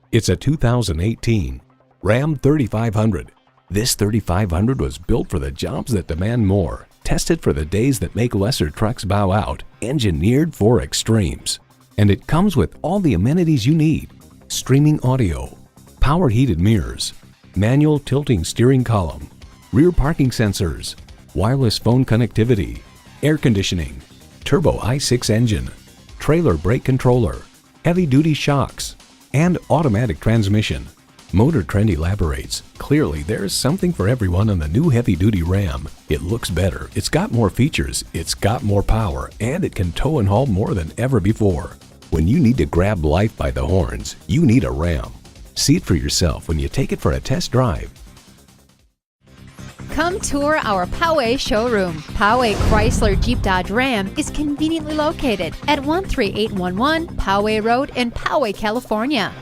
It's a 2018 Ram 3500. This 3500 was built for the jobs that demand more, tested for the days that make lesser trucks bow out, engineered for extremes. And it comes with all the amenities you need: streaming audio, power heated mirrors, manual tilting steering column, rear parking sensors, wireless phone connectivity, air conditioning, turbo i6 engine, trailer brake controller, heavy-duty shocks, and automatic transmission. Motor Trend elaborates, clearly there's something for everyone on the new heavy-duty Ram. It looks better, it's got more features, it's got more power, and it can tow and haul more than ever before. When you need to grab life by the horns, you need a Ram. See it for yourself when you take it for a test drive. Come tour our Poway showroom. Poway Chrysler Jeep Dodge Ram is conveniently located at 13811 Poway Road in Poway, California.